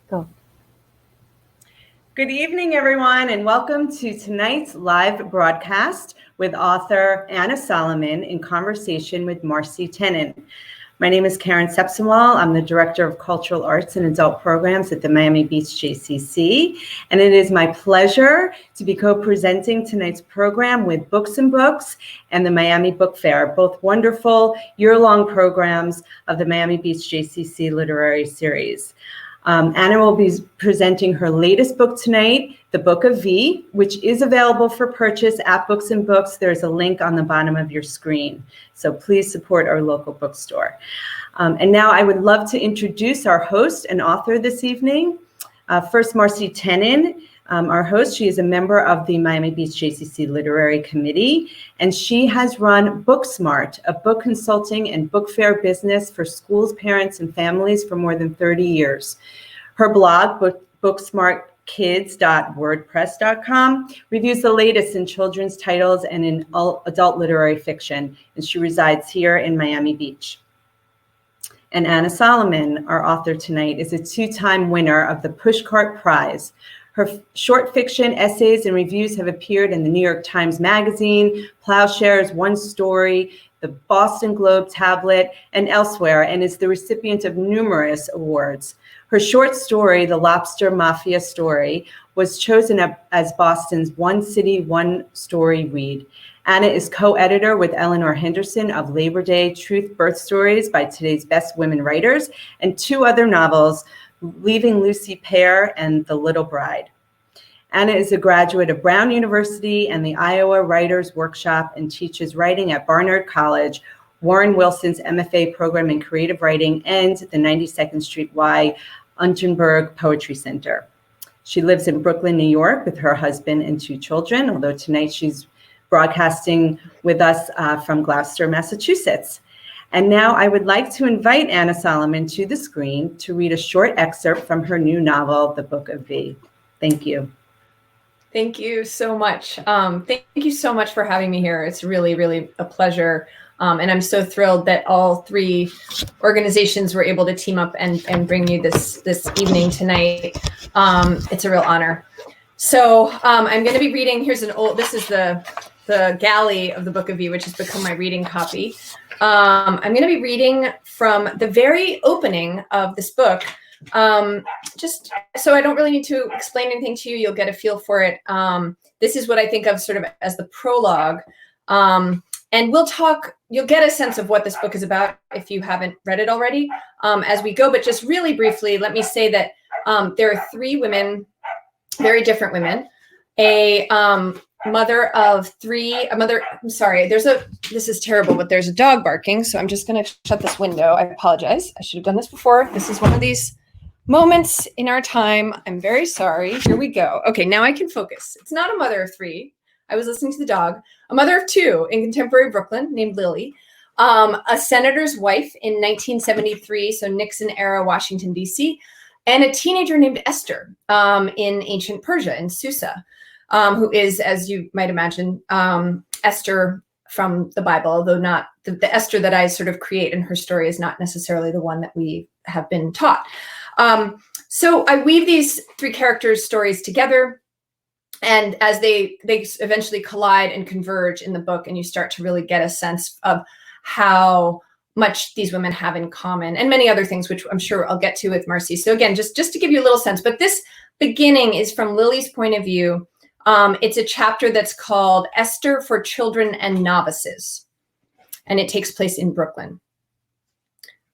Go. Good evening, everyone, and welcome to tonight's live broadcast with author Anna Solomon in conversation with Marcie Tennen. My name is Karen Sepsimwall. I'm the Director of Cultural Arts and Adult Programs at the Miami Beach JCC, and it is my pleasure to be co-presenting tonight's program with Books and Books and the Miami Book Fair, both wonderful year-long programs of the Miami Beach JCC Literary Series. Anna will be presenting her latest book tonight, The Book of V, which is available for purchase at Books and Books. There's a link on the bottom of your screen. So please support our local bookstore. And now I would love to introduce our host and author this evening. First, Marcie Tennen, our host. She is a member of the Miami Beach JCC Literary Committee, and she has run BookSmart, a book consulting and book fair business for schools, parents, and families for more than 30 years. Her blog, booksmartkids.wordpress.com, reviews the latest in children's titles and in adult literary fiction, and she resides here in Miami Beach. And Anna Solomon, our author tonight, is a two-time winner of the Pushcart Prize. Her short fiction, essays, and reviews have appeared in the New York Times Magazine, Plowshares, One Story, the Boston Globe Tablet, and elsewhere, and is the recipient of numerous awards. Her short story, The Lobster Mafia Story, was chosen as Boston's One City, One Story read. Anna is co-editor with Eleanor Henderson of Labor Day Truth Birth Stories by Today's Best Women Writers, and two other novels, Leaving Lucy Pear and The Little Bride. Anna is a graduate of Brown University and the Iowa Writers Workshop and teaches writing at Barnard College, Warren Wilson's MFA program in creative writing, and the 92nd Street Y Ungenberg Poetry Center. She lives in Brooklyn, New York with her husband and two children, although tonight she's broadcasting with us from Gloucester, Massachusetts. And now I would like to invite Anna Solomon to the screen to read a short excerpt from her new novel, The Book of V. Thank you. Thank you so much. Thank you so much for having me here. It's really, really a pleasure. And I'm so thrilled that all three organizations were able to team up and bring you this evening tonight. It's a real honor. So I'm going to be reading, this is the galley of the Book of V, which has become my reading copy. I'm going to be reading from the very opening of this book, just so I don't really need to explain anything to you. You'll get a feel for it. This is what I think of sort of as the prologue. And you'll get a sense of what this book is about if you haven't read it already as we go. But just really briefly, let me say that there are three women, very different women, this is terrible, but there's a dog barking. So I'm just going to shut this window. I apologize. I should have done this before. This is one of these moments in our time. I'm very sorry. Here we go. Okay, now I can focus. It's not a mother of three. I was listening to the dog. A mother of two in contemporary Brooklyn named Lily. A senator's wife in 1973, so Nixon era Washington, D.C., and a teenager named Esther in ancient Persia, in Susa. Who is, as you might imagine, Esther from the Bible, although not the Esther that I sort of create in her story is not necessarily the one that we have been taught. So I weave these three characters' stories together, and as they eventually collide and converge in the book, and you start to really get a sense of how much these women have in common, and many other things, which I'm sure I'll get to with Marcie. So again, just to give you a little sense, but this beginning is from Lily's point of view. It's a chapter that's called Esther for Children and Novices, and it takes place in Brooklyn.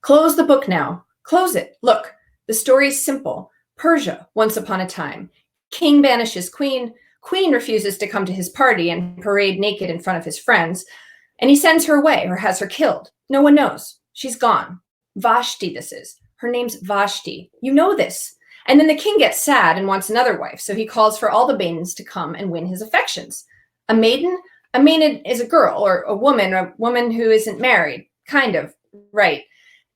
Close the book now. Close it. Look, the story is simple. Persia, once upon a time. King banishes queen. Queen refuses to come to his party and parade naked in front of his friends, and he sends her away or has her killed. No one knows. She's gone. Vashti, this is. Her name's Vashti. You know this. And then the king gets sad and wants another wife, so he calls for all the maidens to come and win his affections. A maiden? A maiden is a girl or a woman who isn't married. Kind of, right.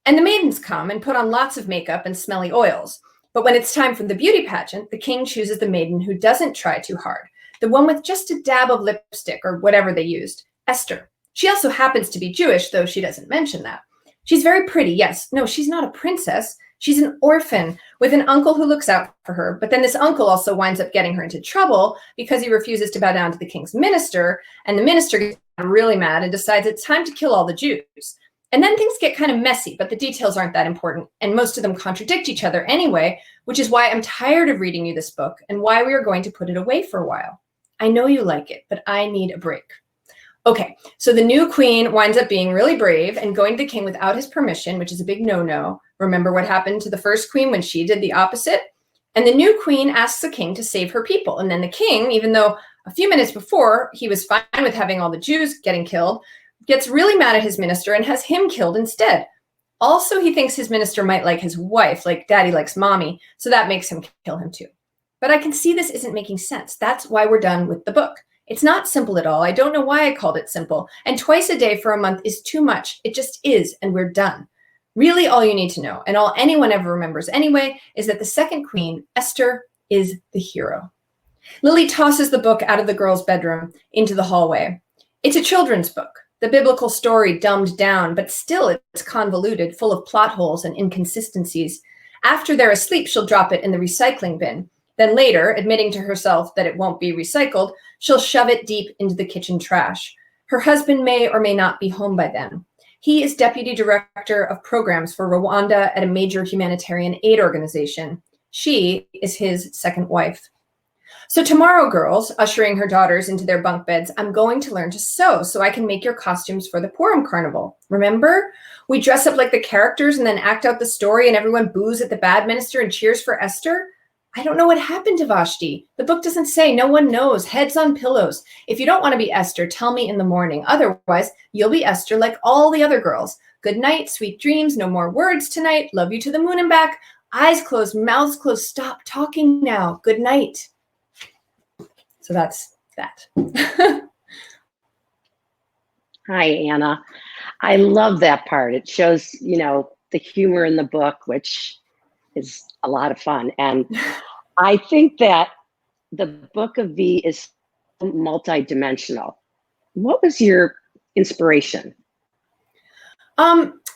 And the maidens come and put on lots of makeup and smelly oils. But when it's time for the beauty pageant, the king chooses the maiden who doesn't try too hard, the one with just a dab of lipstick or whatever they used, Esther. She also happens to be Jewish, though she doesn't mention that. She's very pretty, yes. No, she's not a princess. She's an orphan with an uncle who looks out for her, but then this uncle also winds up getting her into trouble because he refuses to bow down to the king's minister, and the minister gets really mad and decides it's time to kill all the Jews. And then things get kind of messy, but the details aren't that important, and most of them contradict each other anyway, which is why I'm tired of reading you this book and why we are going to put it away for a while. I know you like it, but I need a break. Okay, so the new queen winds up being really brave and going to the king without his permission, which is a big no-no. Remember what happened to the first queen when she did the opposite? And the new queen asks the king to save her people. And then the king, even though a few minutes before he was fine with having all the Jews getting killed, gets really mad at his minister and has him killed instead. Also, he thinks his minister might like his wife, like daddy likes mommy, so that makes him kill him too. But I can see this isn't making sense. That's why we're done with the book. It's not simple at all. I don't know why I called it simple. And twice a day for a month is too much. It just is, and we're done. Really, all you need to know, and all anyone ever remembers anyway, is that the second queen, Esther, is the hero. Lily tosses the book out of the girl's bedroom into the hallway. It's a children's book, the biblical story dumbed down, but still it's convoluted, full of plot holes and inconsistencies. After they're asleep, she'll drop it in the recycling bin. Then later, admitting to herself that it won't be recycled, she'll shove it deep into the kitchen trash. Her husband may or may not be home by then. He is deputy director of programs for Rwanda at a major humanitarian aid organization. She is his second wife. So tomorrow, girls, ushering her daughters into their bunk beds, I'm going to learn to sew so I can make your costumes for the Purim Carnival. Remember? We dress up like the characters and then act out the story and everyone boos at the bad minister and cheers for Esther. I don't know what happened to Vashti. The book doesn't say. No one knows. Heads on pillows. If you don't want to be Esther, tell me in the morning. Otherwise, you'll be Esther like all the other girls. Good night, sweet dreams. No more words tonight. Love you to the moon and back. Eyes closed, mouths closed. Stop talking now. Good night. So that's that. Hi, Anna. I love that part. It shows, the humor in the book, which is a lot of fun. And I think that the book of V is multidimensional. What was your inspiration?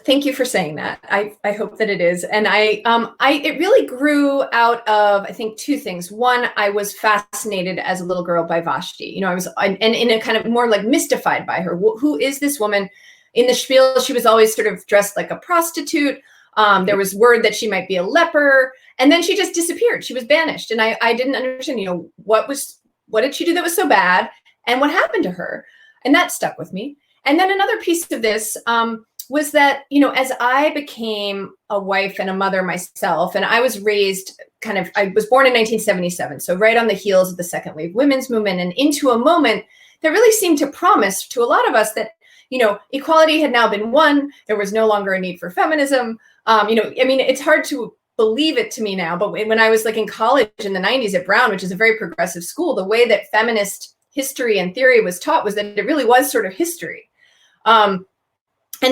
Thank you for saying that. I hope that it is. And it really grew out of, I think, two things. One, I was fascinated as a little girl by Vashti. I was, and in a kind of more like mystified by her. Who is this woman? In the spiel, she was always sort of dressed like a prostitute. There was word that she might be a leper, and then she just disappeared. She was banished, and I didn't understand, what did she do that was so bad, and what happened to her? And that stuck with me. And then another piece of this was that, as I became a wife and a mother myself, and I was raised I was born in 1977, so right on the heels of the second wave women's movement, and into a moment that really seemed to promise to a lot of us that, equality had now been won. There was no longer a need for feminism. It's hard to believe it to me now, but when I was like in college in the 90s at Brown, which is a very progressive school, the way that feminist history and theory was taught was that it really was sort of history. And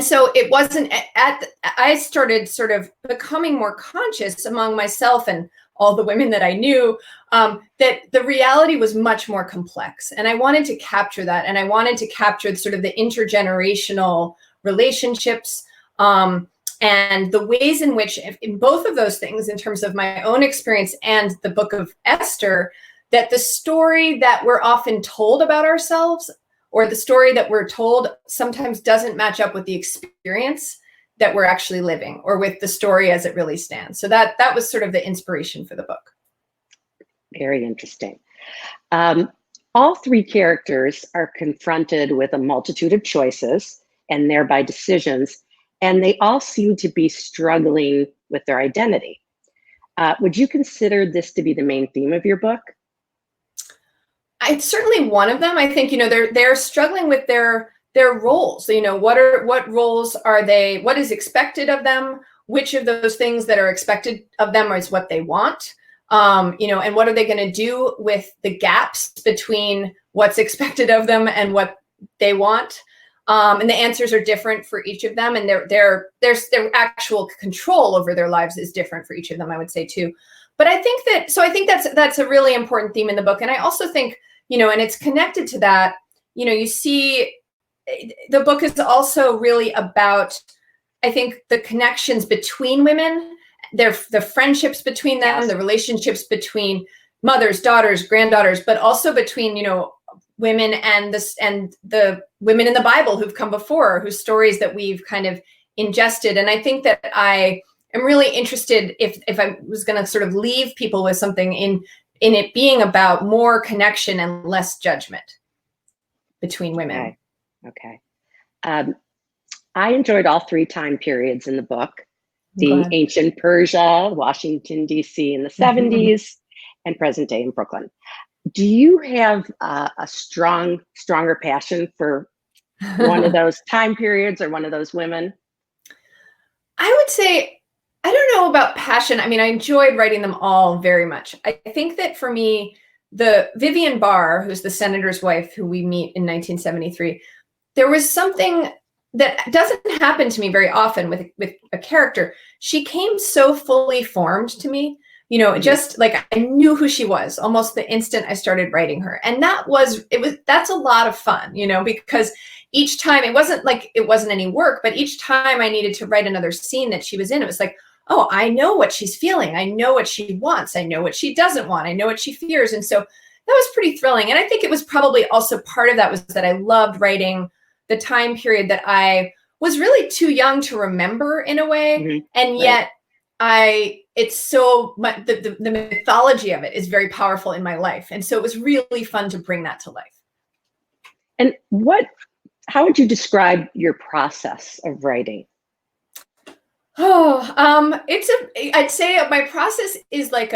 so it wasn't I started sort of becoming more conscious among myself and all the women that I knew, that the reality was much more complex. And I wanted to capture that. And I wanted to capture sort of the intergenerational relationships, and the ways in which, in both of those things, in terms of my own experience and the book of Esther, that the story that we're often told about ourselves, or the story that we're told, sometimes doesn't match up with the experience that we're actually living, or with the story as it really stands. So that was sort of the inspiration for the book. Very interesting. All three characters are confronted with a multitude of choices and thereby decisions, and they all seem to be struggling with their identity. Would you consider this to be the main theme of your book? It's certainly one of them. I think, they're struggling with their roles. What roles are they, what is expected of them? Which of those things that are expected of them is what they want? And what are they going to do with the gaps between what's expected of them and what they want? And the answers are different for each of them, and their actual control over their lives is different for each of them, I would say too. But I think that's a really important theme in the book. And I also think, and it's connected to that, you see the book is also really about, I think, the connections between women the friendships between them, Yes. the relationships between mothers, daughters, granddaughters, but also between, women and the women in the Bible who've come before, whose stories that we've kind of ingested. And I think that I am really interested, if I was going to sort of leave people with something, in it being about more connection and less judgment between women. Okay. I enjoyed all three time periods in the book: the ancient Persia, Washington, D.C. in the 70s, and present day in Brooklyn. Do you have a stronger passion for one of those time periods or one of those women? I would say, I don't know about passion. I mean, I enjoyed writing them all very much. I think that for me, the Vivian Barr, who's the senator's wife, who we meet in 1973, there was something that doesn't happen to me very often with a character. She came so fully formed to me, just like I knew who she was almost the instant I started writing her. And that's a lot of fun, because each time it wasn't any work, but each time I needed to write another scene that she was in, it was like, oh, I know what she's feeling. I know what she wants. I know what she doesn't want. I know what she fears. And so that was pretty thrilling. And I think it was probably also part of that was that I loved writing the time period that I was really too young to remember in a way. And yet it's so much, the mythology of it is very powerful in my life. And so it was really fun to bring that to life. And how would you describe your process of writing? I'd say my process is like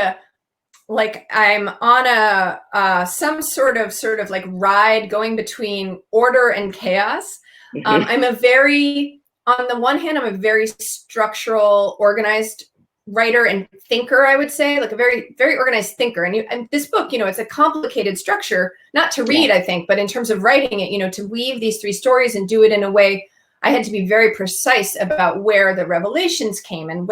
I'm on some sort of like ride going between order and chaos. On the one hand, I'm a very structural, organized writer and thinker, I would say, like a very, very organized thinker. And this book, it's a complicated structure, not to read, I think, but in terms of writing it, to weave these three stories and do it in a way, I had to be very precise about where the revelations came and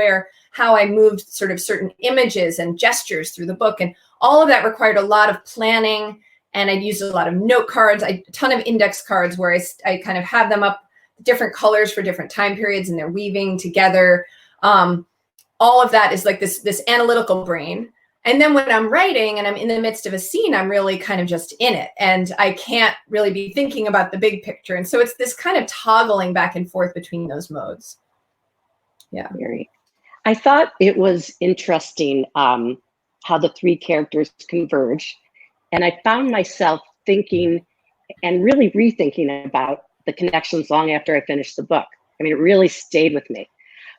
how I moved sort of certain images and gestures through the book. And all of that required a lot of planning. And I'd used a lot of note cards, a ton of index cards where I kind of have them up different colors for different time periods, and they're weaving together. All of that is like this analytical brain. And then when I'm writing and I'm in the midst of a scene, I'm really kind of just in it, and I can't really be thinking about the big picture. And so it's this kind of toggling back and forth between those modes. Yeah. I thought it was interesting how the three characters converge. And I found myself thinking and really rethinking about the connections long after I finished the book. I mean, it really stayed with me.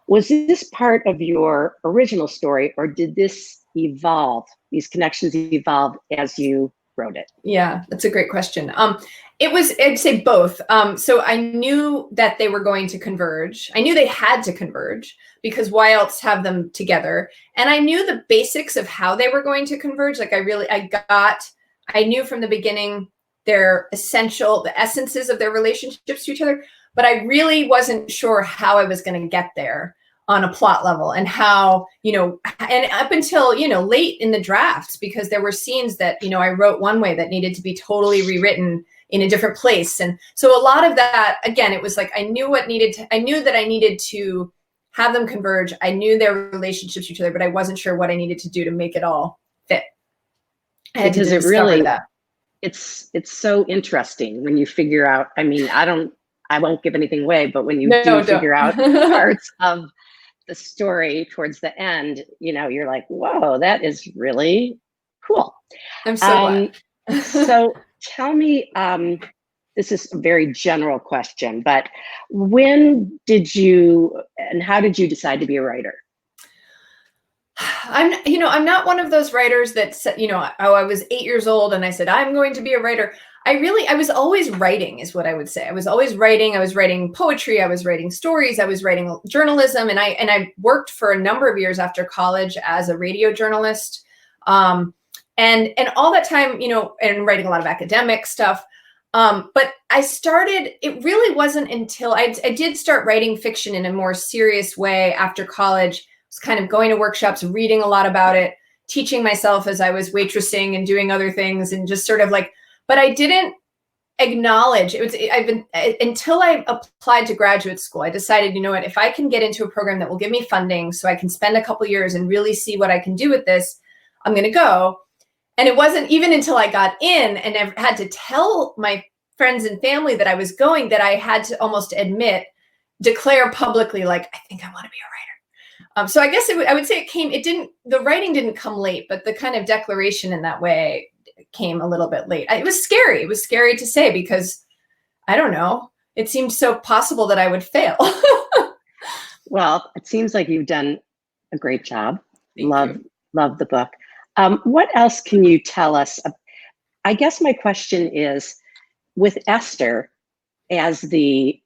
Was this part of your original story, or did this evolve? These connections evolved as you wrote it? Yeah, that's a great question. I'd say both. So I knew that they were going to converge. I knew they had to converge, because why else have them together? And I knew the basics of how they were going to converge. Like I knew from the beginning their the essences of their relationships to each other, but I really wasn't sure how I was going to get there on a plot level, and how, and up until, late in the drafts, because there were scenes that, I wrote one way that needed to be totally rewritten in a different place. And so a lot of that, again, it was like, I knew that I needed to have them converge. I knew their relationships to each other, but I wasn't sure what I needed to do to make it all fit. Because it really, it's so interesting when you figure out, I mean, I won't give anything away, but when you figure out parts of the story towards the end, you're like, whoa, that is really cool. I'm so glad. So tell me, this is a very general question, but when did you and how did you decide to be a writer? I'm not one of those writers that said, I was 8 years old and I said, I'm going to be a writer. I was always writing, is what I would say. I was always writing. I was writing poetry. I was writing stories. I was writing journalism. And I worked for a number of years after college as a radio journalist. And all that time, and writing a lot of academic stuff. But it really wasn't until I did start writing fiction in a more serious way after college. I was kind of going to workshops, reading a lot about it, teaching myself as I was waitressing and doing other things, and just sort of like, but I didn't acknowledge until I applied to graduate school, I decided, you know what, if I can get into a program that will give me funding so I can spend a couple years and really see what I can do with this, I'm going to go. And it wasn't even until I got in and I had to tell my friends and family that I was going that I had to almost declare publicly, like, I think I want to be a writer. So I guess I would say the writing didn't come late, but the kind of declaration in that way came a little bit late. It was scary. It was scary to say because, I don't know, it seemed so possible that I would fail. Well, it seems like you've done a great job. Thank you. Love the book. What else can you tell us? I guess my question is, with Esther as the,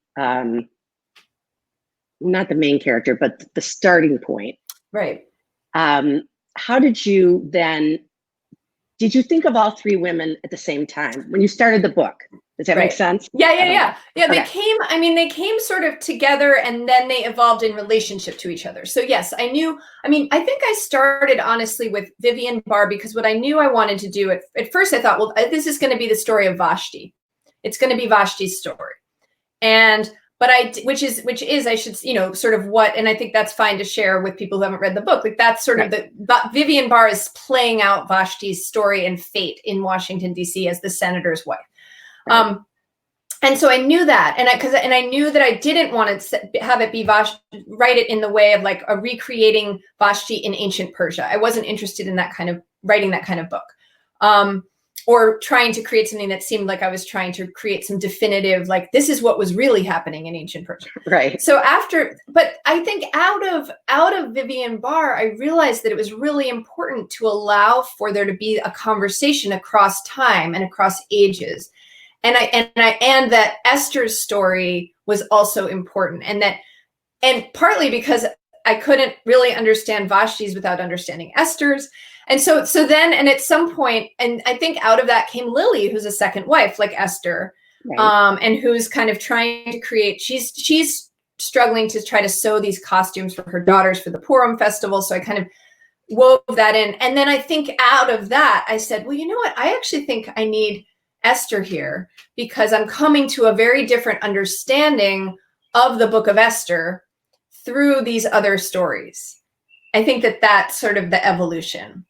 not the main character, but the starting point. Right. How did you you think of all three women at the same time when you started the book? Does that make sense? Yeah. Okay. They came sort of together and then they evolved in relationship to each other. So yes, I think I started honestly with VIII Bar because what I knew I wanted to do at first I thought, well, this is going to be the story of Vashti. It's going to be Vashti's story. Which is I should, sort of what, and I think that's fine to share with people who haven't read the book. Like that's sort of VIII Bar is playing out Vashti's story and fate in Washington, D.C. as the senator's wife. Right. And so I knew that, and I knew that I didn't want to have it be write it in the way of like a recreating Vashti in ancient Persia. I wasn't interested in that kind of writing that kind of book. Or trying to create something that seemed like I was trying to create some definitive, like this is what was really happening in ancient Persia. Right. So but I think out of VIII Bar, I realized that it was really important to allow for there to be a conversation across time and across ages. And that Esther's story was also important. And partly because I couldn't really understand Vashti's without understanding Esther's. And so then, and at some point, and I think out of that came Lily, who's a second wife, like Esther, right. And who's kind of trying to create, she's struggling to try to sew these costumes for her daughters for the Purim festival. So I kind of wove that in. And then I think out of that, I said, well, you know what? I actually think I need Esther here because I'm coming to a very different understanding of the book of Esther through these other stories. I think that's sort of the evolution.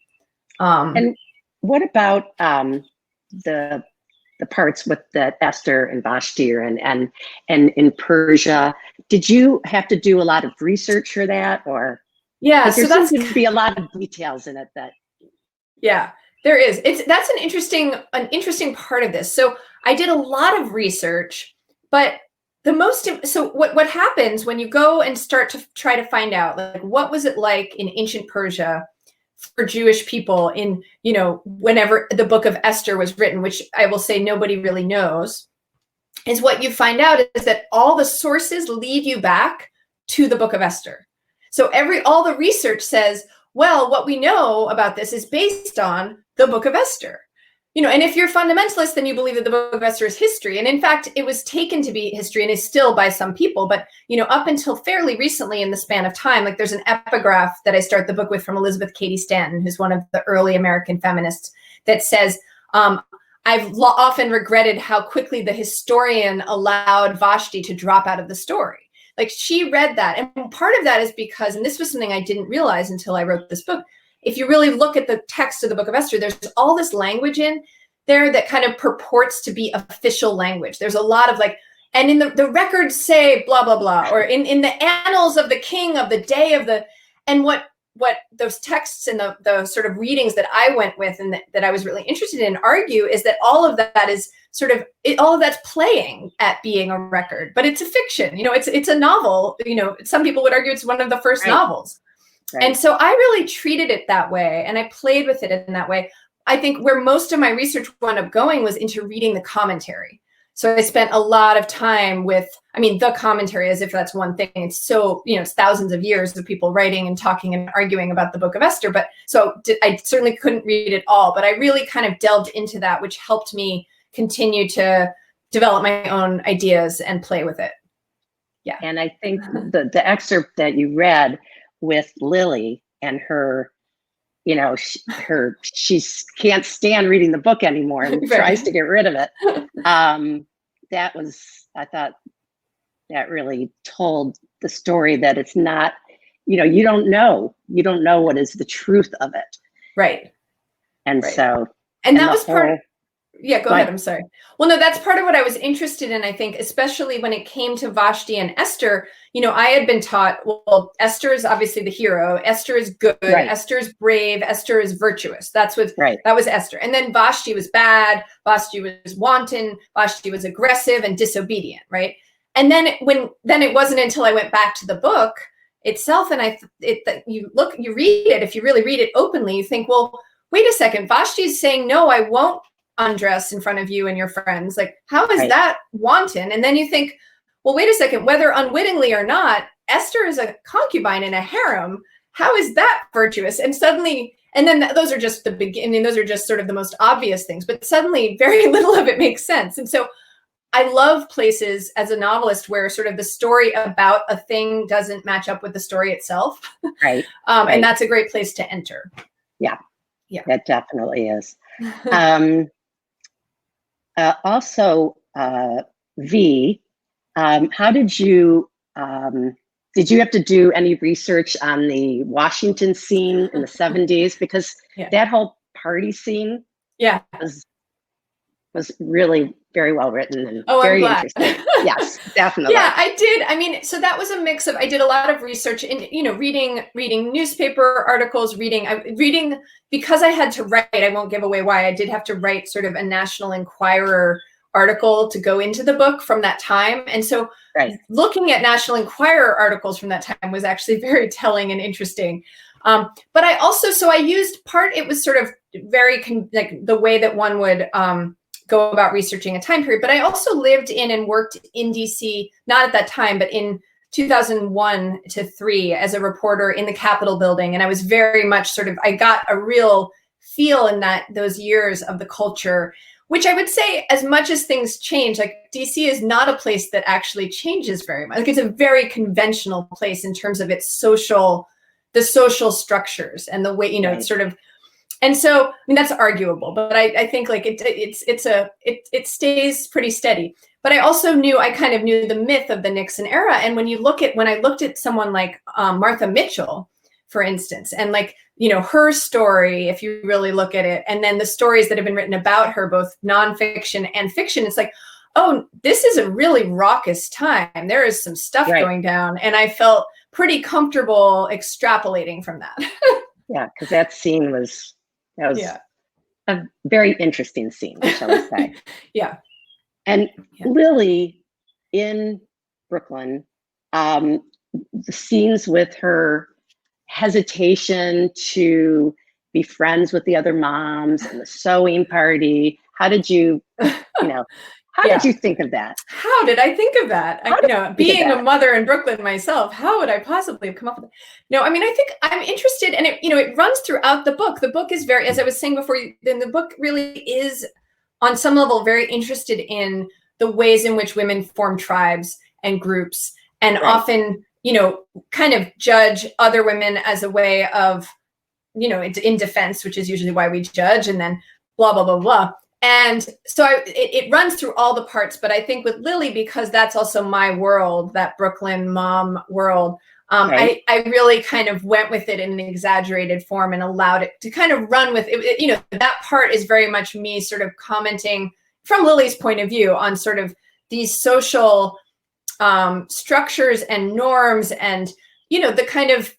And what about the parts with the Esther and Vashti and in Persia? Did you have to do a lot of research for that, or? Yeah, so there seems to be a lot of details in it that. Yeah, there is. That's an interesting part of this. So I did a lot of research, but what happens when you go and start to try to find out, like, what was it like in ancient Persia for Jewish people in, whenever the book of Esther was written, which I will say nobody really knows, is what you find out is that all the sources lead you back to the book of Esther. So all the research says, well, what we know about this is based on the book of Esther. And if you're fundamentalist, then you believe that the book of Esther is history. And in fact, it was taken to be history and is still by some people. But, up until fairly recently in the span of time, like there's an epigraph that I start the book with from Elizabeth Cady Stanton, who's one of the early American feminists, that says, I've often regretted how quickly the historian allowed Vashti to drop out of the story. Like she read that. And part of that is because, and this was something I didn't realize until I wrote this book, if you really look at the text of the book of Esther, there's all this language in there that kind of purports to be official language. There's a lot of and in the records say blah, blah, blah, or in the annals of the king of the day of and what those texts and the sort of readings that I went with and that I was really interested in argue is that all of that is all of that's playing at being a record, but it's a fiction. It's a novel. Some people would argue it's one of the first novels. Right. And so I really treated it that way, and I played with it in that way. I think where most of my research wound up going was into reading the commentary. So I spent a lot of time with, the commentary, as if that's one thing. It's so, it's thousands of years of people writing and talking and arguing about the book of Esther. But I certainly couldn't read it all, but I really kind of delved into that, which helped me continue to develop my own ideas and play with it. Yeah. And I think the excerpt that you read with Lily and her, she can't stand reading the book anymore and tries to get rid of it. That was, I thought that really told the story that it's not, you don't know what is the truth of it. Right. And Right. so, and that was part of, yeah, go Right. ahead. I'm sorry. Well, no, that's part of what I was interested in. I think, especially when it came to Vashti and Esther, I had been taught, well, Esther is obviously the hero. Esther is good. Right. Esther is brave. Esther is virtuous. That was Esther. And then Vashti was bad. Vashti was wanton. Vashti was aggressive and disobedient. Right. And then it wasn't until I went back to the book itself, and you read it, if you really read it openly, you think, well, wait a second, Vashti's saying, no, I won't undress in front of you and your friends. Like, how is that wanton? And then you think, well, wait a second, whether unwittingly or not, Esther is a concubine in a harem. How is that virtuous? And suddenly, and then those are just the beginning. Those are just sort of the most obvious things, but suddenly very little of it makes sense. And so I love places as a novelist where sort of the story about a thing doesn't match up with the story itself. Right. And that's a great place to enter. Yeah. Yeah. That definitely is. Also, V, how did you have to do any research on the Washington scene in the 70s? Because that whole party scene was really very well written and very interesting. Yes, definitely. Yeah, I did. I mean, so that was a mix of, I did a lot of research in, reading newspaper articles, reading, because I had to write, I won't give away why, I did have to write sort of a National Enquirer article to go into the book from that time. And so looking at National Enquirer articles from that time was actually very telling and interesting. But I also, so I used it was sort of very, like the way that one would, go about researching a time period. But I also lived in and worked in DC, not at that time, but in 2001 to 3 as a reporter in the Capitol building. And I was very much I got a real feel in those years of the culture, which I would say, as much as things change, like DC is not a place that actually changes very much. Like, it's a very conventional place in terms of the social structures and the way, it's sort of. And so, I mean, that's arguable, but I think like it stays pretty steady. But I also kind of knew the myth of the Nixon era. And when I looked at someone like Martha Mitchell, for instance, and like, her story, if you really look at it, and then the stories that have been written about her, both nonfiction and fiction, it's like, oh, this is a really raucous time. There is some stuff going down. And I felt pretty comfortable extrapolating from that. Yeah, because that was a very interesting scene, shall we say. And Lily in Brooklyn, the scenes with her hesitation to be friends with the other moms and the sewing party, how did you did you think of that? How did I think of that? Being a mother in Brooklyn myself, how would I possibly have come up with it? No, I mean, I think I'm interested, and it runs throughout the book. The book is very, as I was saying before, then the book really is, on some level, very interested in the ways in which women form tribes and groups, and often, kind of judge other women as a way of, it's in defense, which is usually why we judge, and then blah, blah, blah, blah. And so it runs through all the parts, but I think with Lily, because that's also my world, that Brooklyn mom world, I really kind of went with it in an exaggerated form and allowed it to kind of run with it. That part is very much me sort of commenting from Lily's point of view on sort of these social structures and norms and, the kind of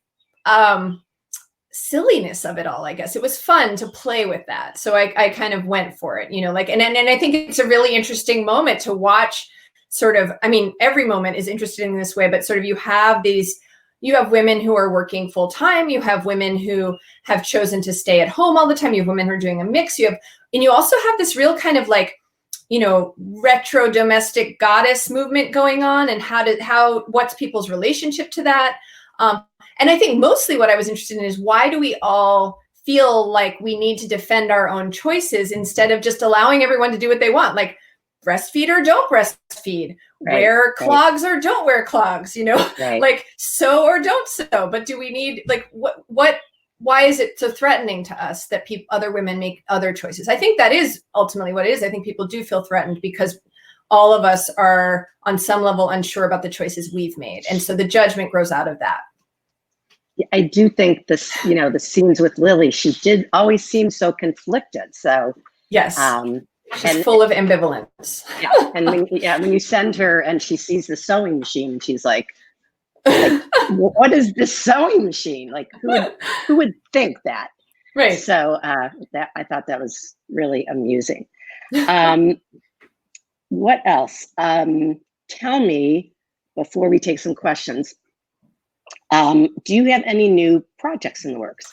silliness of it all. I guess it was fun to play with that. So I kind of went for it, and I think it's a really interesting moment to watch sort of, I mean, every moment is interesting in this way, but sort of you have women who are working full time. You have women who have chosen to stay at home all the time. You have women who are doing a mix. And you also have this real kind of like, retro domestic goddess movement going on, and what's people's relationship to that. And I think mostly what I was interested in is, why do we all feel like we need to defend our own choices instead of just allowing everyone to do what they want? Like, breastfeed or don't breastfeed, wear clogs or don't wear clogs, like sew or don't sew. But do we need, like, what why is it so threatening to us that other women make other choices? I think that is ultimately what it is. I think people do feel threatened because all of us are on some level unsure about the choices we've made. And so the judgment grows out of that. I do think this, the scenes with Lily, she did always seem so conflicted. So yes, she's full of ambivalence. Yeah, and when you send her and she sees the sewing machine, she's like what is this sewing machine? Like, who would think that? Right. So that I thought that was really amusing. What else? Tell me before we take some questions. Do you have any new projects in the works?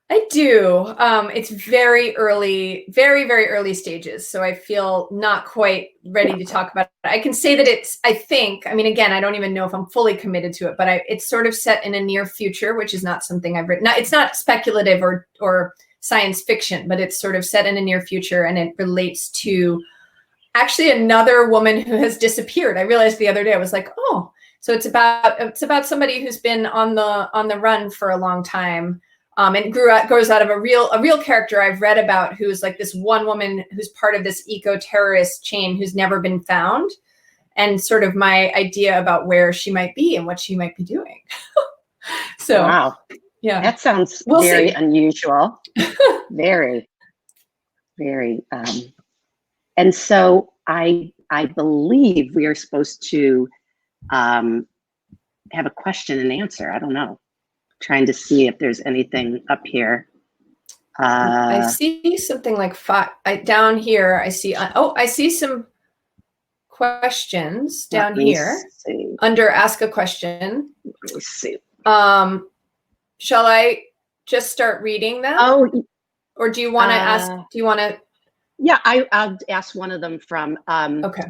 I do. It's very early, very, very early stages. So I feel not quite ready to talk about it. I can say that again, I don't even know if I'm fully committed to it, but it's sort of set in a near future, which is not something I've written. It's not speculative or science fiction, but it's sort of set in a near future, and it relates to actually another woman who has disappeared. I realized the other day, I was like, oh, so it's about somebody who's been on the run for a long time. And grows out of a real character I've read about, who's like this one woman who's part of this eco-terrorist chain who's never been found, and sort of my idea about where she might be and what she might be doing. So, wow, yeah, that sounds very unusual. Very, very. And so I believe we are supposed to have a question and answer. I don't know. Trying to see if there's anything up here. I see something like down here. I see. I see some questions down here under ask a question. Let me see. Shall I just start reading them? Oh, or do you want to ask? Do you want to? Yeah, I'll ask one of them from. Okay.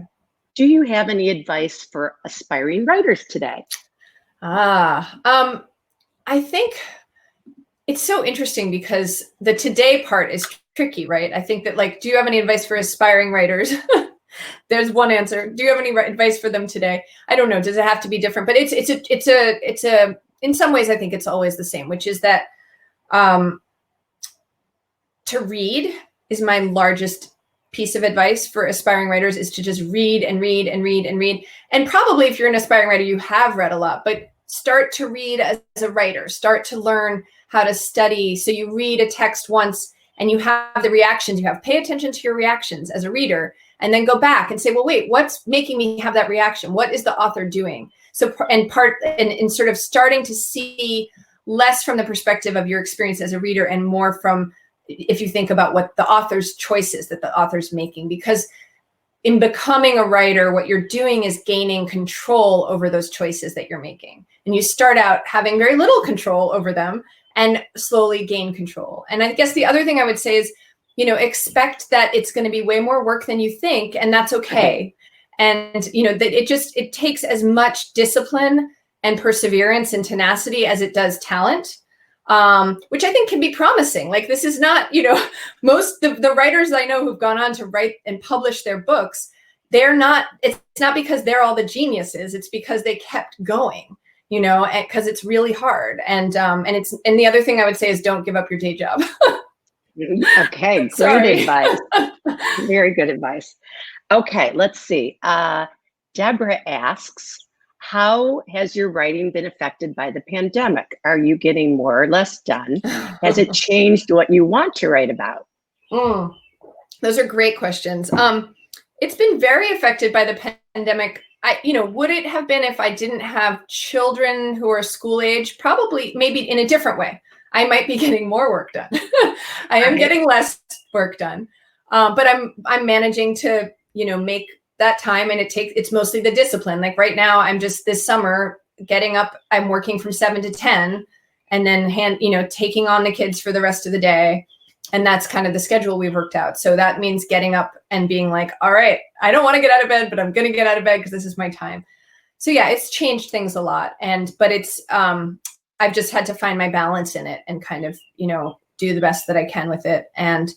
Do you have any advice for aspiring writers today? I think it's so interesting because the today part is tricky, right? I think that, like, do you have any advice for aspiring writers? There's one answer. Do you have any advice for them today? I don't know. Does it have to be different? But it's in some ways, I think it's always the same, which is that to read is my largest piece of advice for aspiring writers, is to just read and read and read and read. And probably if you're an aspiring writer, you have read a lot, but start to read as a writer, start to learn how to study. So you read a text once and you have the reactions, pay attention to your reactions as a reader, and then go back and say, well, wait, what's making me have that reaction? What is the author doing? So, and sort of starting to see less from the perspective of your experience as a reader and more from, if you think about what the author's choices that the author's making, because in becoming a writer, what you're doing is gaining control over those choices that you're making. And you start out having very little control over them and slowly gain control. And I guess the other thing I would say is, expect that it's going to be way more work than you think, and that's okay. And, that it takes as much discipline and perseverance and tenacity as it does talent, which I think can be promising. Like, this is not, most the writers I know who've gone on to write and publish their books, it's not because they're all the geniuses, it's because they kept going, because it's really hard. And the other thing I would say is don't give up your day job. Okay, great advice. Very good advice. Okay, let's see. Deborah asks, how has your writing been affected by the pandemic? Are you getting more or less done? Has it changed what you want to write about? Those are great questions. It's been very affected by the pandemic. Would it have been if I didn't have children who are school age? Probably, maybe in a different way. I might be getting more work done. I am getting less work done, but I'm managing to, make that time, and it's mostly the discipline. Like right now, I'm just this summer getting up, I'm working from 7 to 10 and then taking on the kids for the rest of the day. And that's kind of the schedule we've worked out. So that means getting up and being like, all right, I don't want to get out of bed, but I'm going to get out of bed because this is my time. So yeah, it's changed things a lot. But it's, I've just had to find my balance in it and kind of, do the best that I can with it. And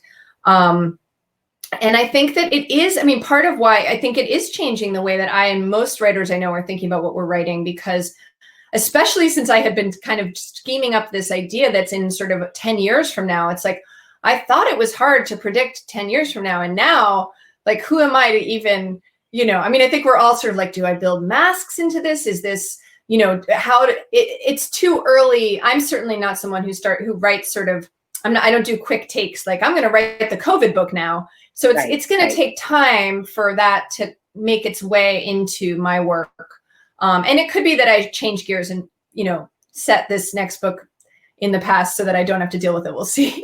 I think that it is, part of why I think it is changing the way that I and most writers I know are thinking about what we're writing, because especially since I had been kind of scheming up this idea that's in sort of 10 years from now. It's like, I thought it was hard to predict 10 years from now. And now, like, who am I to even, I mean, I think we're all sort of like, do I build masks into this? Is this, it's too early. I'm certainly not someone who writes sort of, I don't do quick takes. Like, I'm going to write the COVID book now. So it's going to take time for that to make its way into my work. And it could be that I change gears and, set this next book in the past so that I don't have to deal with it. We'll see.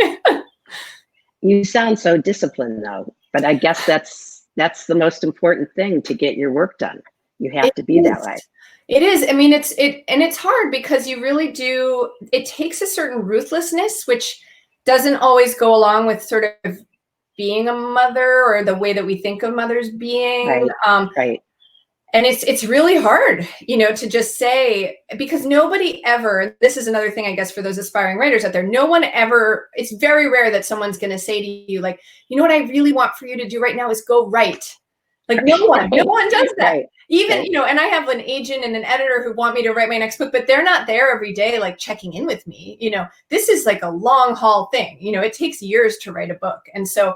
You sound so disciplined though, but I guess that's the most important thing to get your work done. You have to be that way. It is. I mean, it's hard because you really do. It takes a certain ruthlessness, which doesn't always go along with sort of being a mother or the way that we think of mothers being. Right. And it's really hard, to just say, because nobody ever, this is another thing, I guess, for those aspiring writers out there, no one ever, it's very rare that someone's going to say to you, like, what I really want for you to do right now is go write. Like, no one does that. Right. Even, and I have an agent and an editor who want me to write my next book, but they're not there every day, like checking in with me. This is like a long haul thing. It takes years to write a book. And so,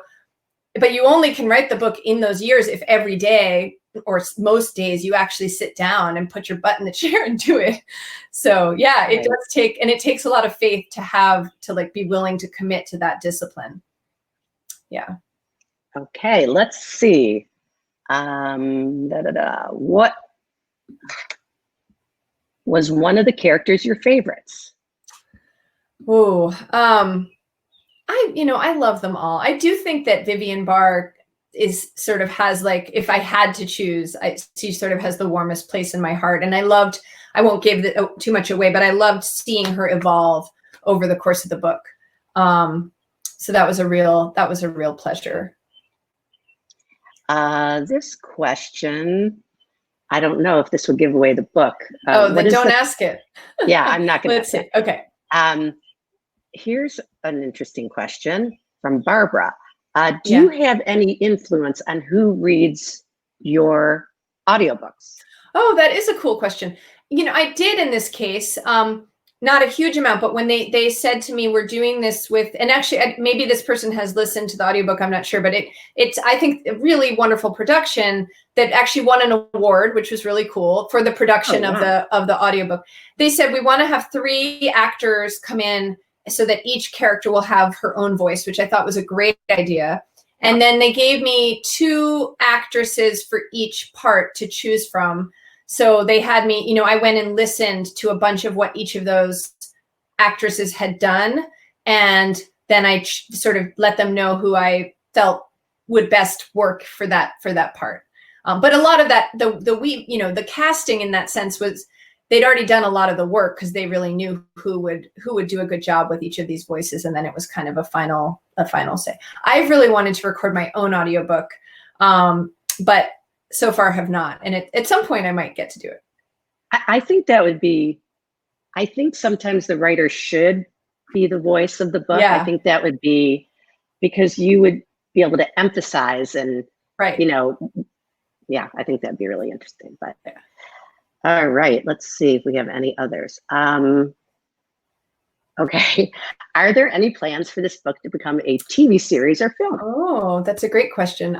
but you only can write the book in those years if every day or most days you actually sit down and put your butt in the chair and do it. So yeah, it does take, and it takes a lot of faith to like be willing to commit to that discipline. Yeah. Okay, let's see. What was one of the characters your favorites? Oh, I love them all. I do think that Vivian Barr has like, if I had to choose, she sort of has the warmest place in my heart. And I won't give too much away, but I loved seeing her evolve over the course of the book. So that was a real pleasure. This question, I don't know if this will give away the book. Then don't ask it. Yeah, I'm not going to. Let's see. Okay. Here's an interesting question from Barbara. Do you have any influence on who reads your audiobooks? Oh, that is a cool question. I did in this case, not a huge amount, but when they said to me, we're doing this with, and actually maybe this person has listened to the audiobook, I'm not sure, but it's, I think, a really wonderful production that actually won an award, which was really cool for the production of the audiobook. They said, we want to have 3 actors come in so that each character will have her own voice, which I thought was a great idea. And then they gave me 2 actresses for each part to choose from. So they had me, I went and listened to a bunch of what each of those actresses had done. And then I sort of let them know who I felt would best work for that part. But a lot of that, the casting in that sense was, they'd already done a lot of the work because they really knew who would do a good job with each of these voices. And then it was kind of a final say. I've really wanted to record my own audiobook, but so far have not. And at some point I might get to do it. I think that would be, I think sometimes the writer should be the voice of the book. Yeah. I think that would be, because you would be able to emphasize and, I think that'd be really interesting. But all right, let's see if we have any others. Okay, are there any plans for this book to become a TV series or film? Oh, that's a great question.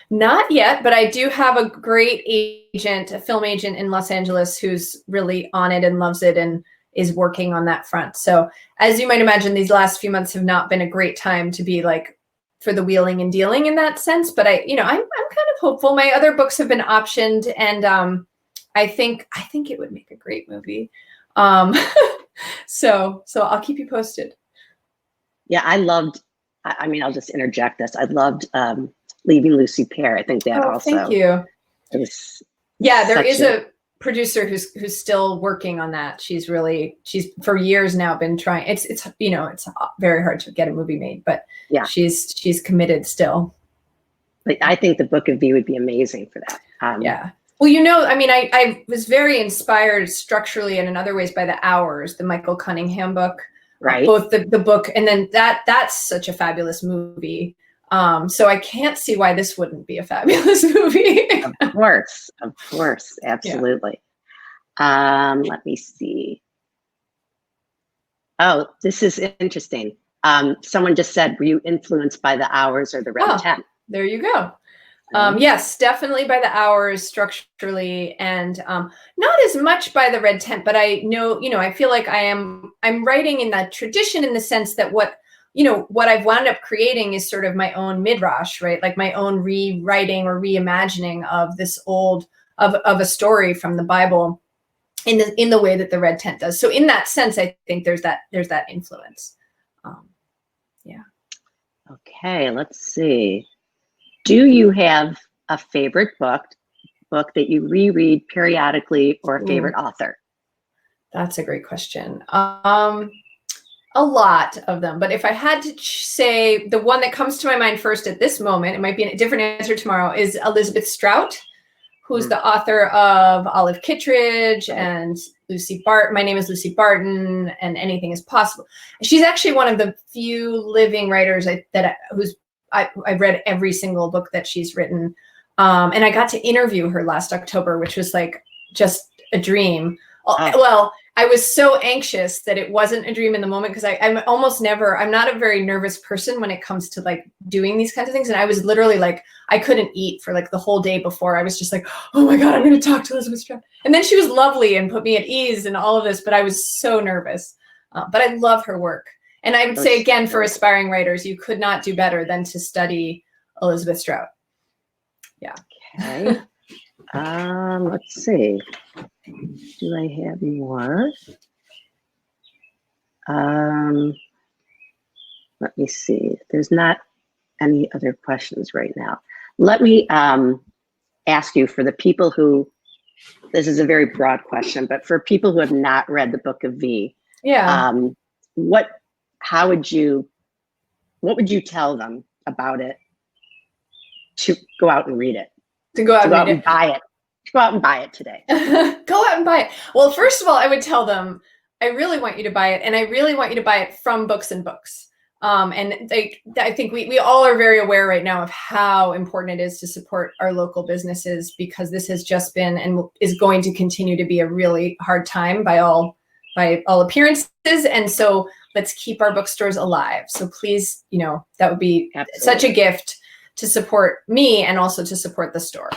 Not yet, but I do have a great agent, a film agent in Los Angeles who's really on it and loves it and is working on that front. So as you might imagine, these last few months have not been a great time to be like for the wheeling and dealing in that sense. But I'm kind of hopeful. My other books have been optioned, and I think it would make a great movie. So I'll keep you posted. Yeah, I'll just interject this. I loved Leaving Lucy Pear. I think that also. Thank you. There is a producer who's still working on that. She's for years now been trying. It's very hard to get a movie made, but yeah, she's committed still. Like, I think the Book of V would be amazing for that. Yeah. Well, I was very inspired structurally and in other ways by The Hours, the Michael Cunningham book, right? Both the book and then that's such a fabulous movie. So I can't see why this wouldn't be a fabulous movie. Of course, absolutely. Let me see. Oh, this is interesting. Someone just said, were you influenced by the hours or the red tent? There you go. Yes, definitely by the hours structurally, and not as much by the red tent, but I know, I feel like I'm writing in that tradition in the sense that what I've wound up creating is sort of my own midrash, right? Like my own rewriting or reimagining of this of a story from the Bible in the way that the red tent does. So in that sense, I think there's that influence. Yeah. Okay, let's see. Do you have a favorite book that you reread periodically, or a favorite author? That's a great question. A lot of them, but if I had to say the one that comes to my mind first at this moment, it might be a different answer tomorrow, is Elizabeth Strout, who's the author of Olive Kittredge and Lucy Barton. My Name is Lucy Barton and Anything is Possible. She's actually one of the few living writers I've read every single book that she's written. And I got to interview her last October, which was like just a dream. Well, I was so anxious that it wasn't a dream in the moment, because I'm not a very nervous person when it comes to like doing these kinds of things. And I was literally like, I couldn't eat for like the whole day before. I was just like, oh my God, I'm going to talk to Elizabeth Strout. And then she was lovely and put me at ease and all of this, but I was so nervous. But I love her work. And I would say, again, for aspiring writers, you could not do better than to study Elizabeth Strout. Yeah. Okay. Let's see. Do I have more? Let me see. There's not any other questions right now. Let me ask you, for the people who, this is a very broad question, but for people who have not read the Book of V, what would you tell them about it to go out and read it? To go out and buy it. Go out and buy it today. Go out and buy it. Well, first of all, I would tell them, I really want you to buy it, and I really want you to buy it from Books and Books. And I think we all are very aware right now of how important it is to support our local businesses, because this has just been and is going to continue to be a really hard time by all appearances. And so let's keep our bookstores alive. So please, that would be such a gift to support me and also to support the store.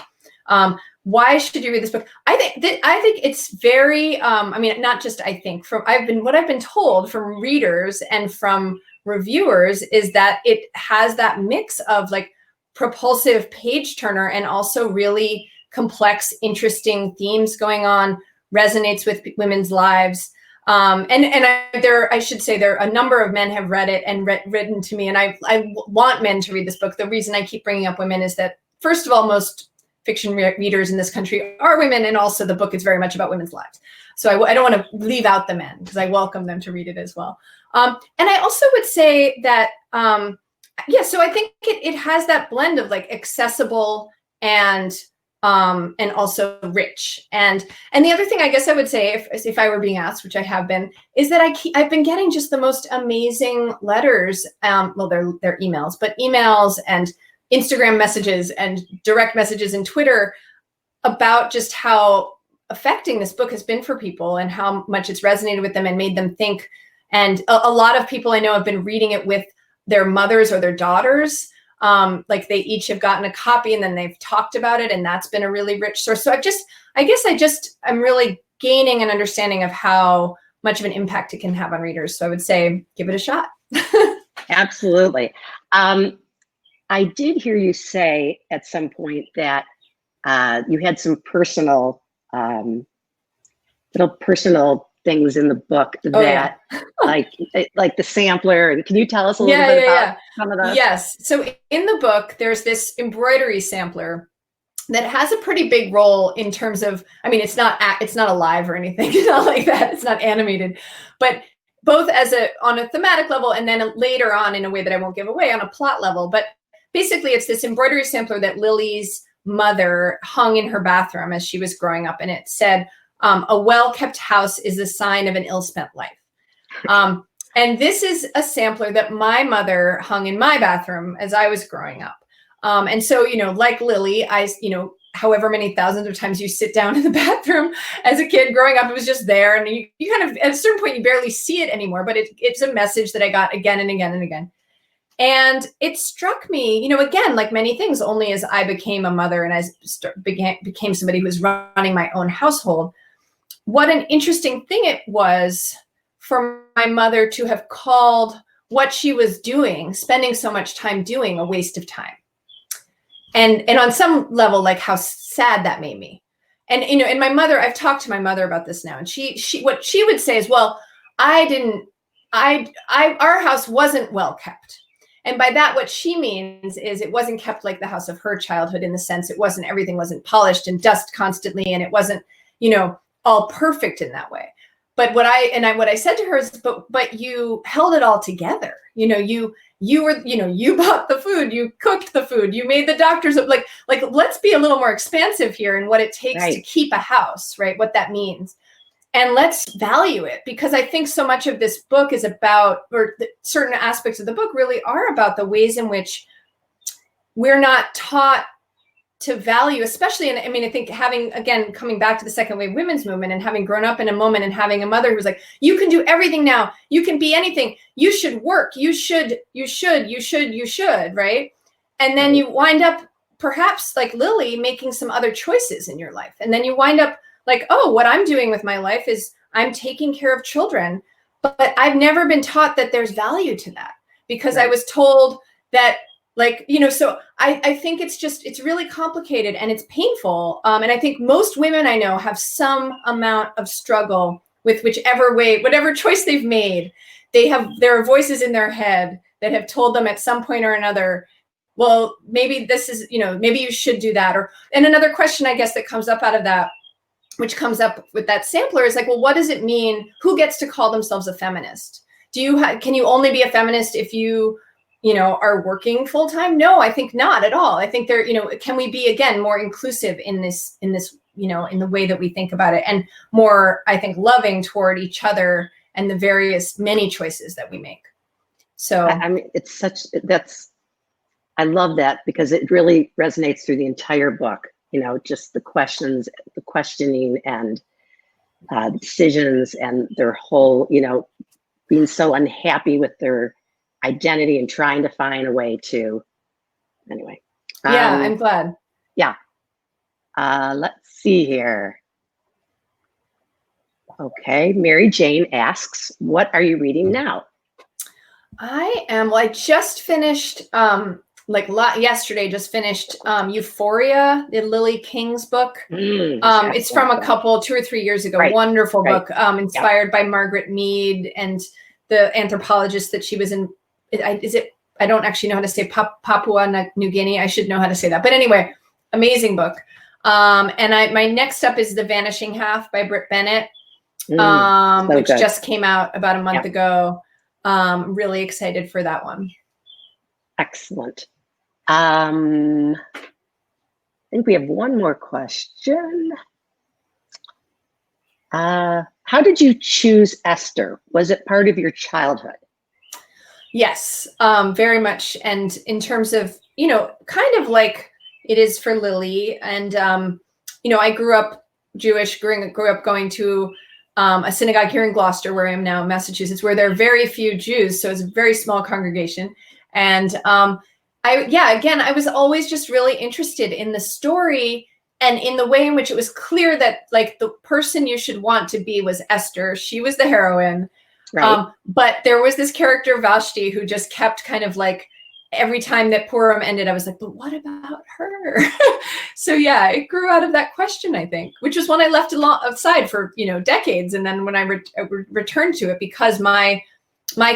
Why should you read this book? I think it's very, not just I think, what I've been told from readers and from reviewers is that it has that mix of like propulsive page turner and also really complex, interesting themes going on, resonates with women's lives. I should say there are a number of men have read it and written to me, and I want men to read this book. The reason I keep bringing up women is that, first of all, most fiction readers in this country are women, and also the book is very much about women's lives. So I don't want to leave out the men, because I welcome them to read it as well. And I also would say that, so I think it has that blend of like accessible and also rich. And the other thing I guess I would say, if I were being asked, which I have been, is that I've been getting just the most amazing letters. They're emails, but emails and Instagram messages and direct messages and Twitter about just how affecting this book has been for people and how much it's resonated with them and made them think. And a lot of people I know have been reading it with their mothers or their daughters. Like they each have gotten a copy and then they've talked about it, and that's been a really rich source. So I'm really gaining an understanding of how much of an impact it can have on readers. So I would say, give it a shot. Absolutely. I did hear you say at some point that you had some little personal things in the book like the sampler. And can you tell us a little bit about some of those? Yes. So in the book, there's this embroidery sampler that has a pretty big role in terms of, it's not alive or anything, not like that. It's not animated, but both on a thematic level, and then later on in a way that I won't give away on a plot level. But basically it's this embroidery sampler that Lily's mother hung in her bathroom as she was growing up. And it said, a well-kept house is a sign of an ill-spent life. And this is a sampler that my mother hung in my bathroom as I was growing up. And so, like Lily, I, however many thousands of times you sit down in the bathroom as a kid growing up. It was just there, and you kind of, at a certain point, you barely see it anymore, but it's a message that I got again and again and again. And it struck me, again, like many things, only as I became a mother and as became somebody who was running my own household, what an interesting thing it was for my mother to have called what she was doing, spending so much time doing, a waste of time. And on some level, like how sad that made me. And, and my mother, I've talked to my mother about this now, and she what she would say is, well, our house wasn't well kept. And by that, what she means is it wasn't kept like the house of her childhood, in the sense everything wasn't polished and dust constantly, and it wasn't, all perfect in that way. But what I said to her is, but you held it all together. You bought the food, you cooked the food, you made the doctors, like let's be a little more expansive here in what it takes to keep a house, right? What that means. And let's value it, because I think so much of this book is about, or certain aspects of the book really are about the ways in which we're not taught to value, especially, and I mean, I think coming back to the second wave women's movement and having grown up in a moment and having a mother who was like, you can do everything now, you can be anything, you should work, you should, right? And then you wind up perhaps like Lily making some other choices in your life. And then you wind up like, oh, what I'm doing with my life is I'm taking care of children, but I've never been taught that there's value to that, because I was told that, like, so I think it's really complicated and it's painful. And I think most women I know have some amount of struggle with whichever way, whatever choice they've made. There are voices in their head that have told them at some point or another, well, maybe this is, maybe you should do that. And another question, I guess, that comes up out of that, which comes up with that sampler, is like, well, what does it mean? Who gets to call themselves a feminist? Can you only be a feminist if you are working full time? No, I think not at all. I think can we be, again, more inclusive in this, in the way that we think about it, and more, I think, loving toward each other and the many choices that we make. So, I mean, I love that, because it really resonates through the entire book. Just the questioning and the decisions, and their whole, being so unhappy with their identity and trying to find a way to, anyway. Yeah, I'm glad. Yeah. Let's see here. Okay, Mary Jane asks, what are you reading now? I just finished, yesterday, just finished Euphoria, the Lily King's book. It's from a couple, 2 or 3 years ago. Right. Wonderful book, inspired by Margaret Mead and the anthropologist that she was in. I don't actually know how to say Papua New Guinea. I should know how to say that. But anyway, amazing book. And my next up is The Vanishing Half by Britt Bennett, which just came out about a month ago. Really excited for that one. Excellent. I think we have one more question. How did you choose Esther? Was it part of your childhood? Yes, very much. And in terms of, kind of like it is for Lily. And, I grew up Jewish, grew up going to a synagogue here in Gloucester, where I am now in Massachusetts, where there are very few Jews. So it's a very small congregation. And I was always just really interested in the story and in the way in which it was clear that, like, the person you should want to be was Esther. She was the heroine. Right. But there was this character, Vashti, who just kept kind of like, every time that Purim ended, I was like, but what about her? So yeah, it grew out of that question, I think, which is one I left aside for, decades. And then when I returned to it, because my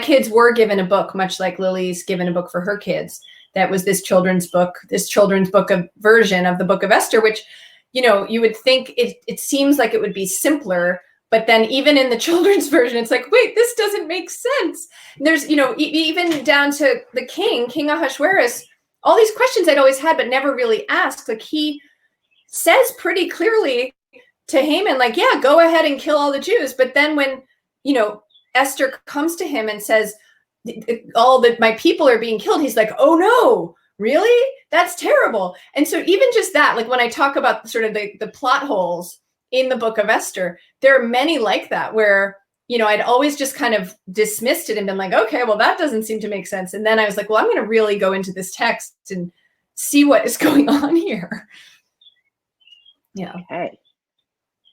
kids were given a book, much like Lily's given a book for her kids, that was this children's book of version of the Book of Esther, which, you would think it seems like it would be simpler. But then even in the children's version, it's like, wait, this doesn't make sense. And there's, even down to the King Ahasuerus, all these questions I'd always had, but never really asked. Like, he says pretty clearly to Haman, like, yeah, go ahead and kill all the Jews. But then when, Esther comes to him and says, my people are being killed, he's like, oh no, really? That's terrible. And so even just that, like when I talk about sort of the plot holes in the book of Esther, there are many like that where, you know, I'd always just kind of dismissed it and been like, okay, well, that doesn't seem to make sense. And then I was like, well, I'm going to really go into this text and see what is going on here. Yeah. Okay.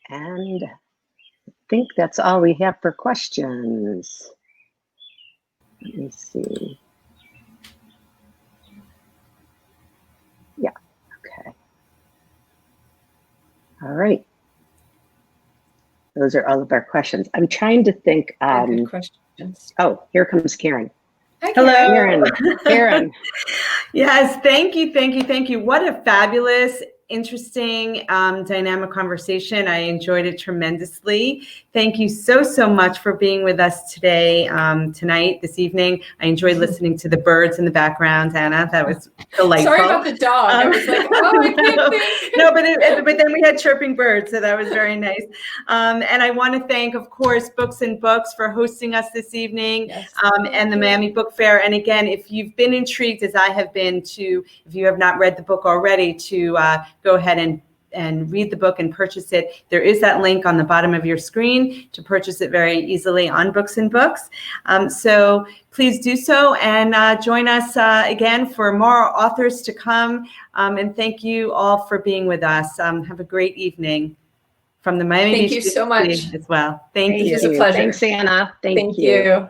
And I think that's all we have for questions. Let me see. Yeah, okay. All right. Those are all of our questions. I'm trying to think. Good questions. Oh, here comes Karen. Hi, Hello. Karen. Yes, thank you. What a fabulous, interesting, dynamic conversation. I enjoyed it tremendously. Thank you so much for being with us today, tonight, this evening. I enjoyed listening to the birds in the background, Anna. That was delightful. Sorry about the dog. I was like, oh, I can't think. No, but then we had chirping birds, so that was very nice. And I want to thank, of course, Books and Books for hosting us this evening, Yes. and the Miami Book Fair. And again, if you've been intrigued, as I have been, if you have not read the book already, to go ahead and read the book and purchase it. There is that link on the bottom of your screen to purchase it very easily on Books and Books. So please do so, and join us again for more authors to come. And thank you all for being with us. Have a great evening from the Miami Beach. Thank you so much as well. Thank you. It was a pleasure. Thanks, Anna. Thank you.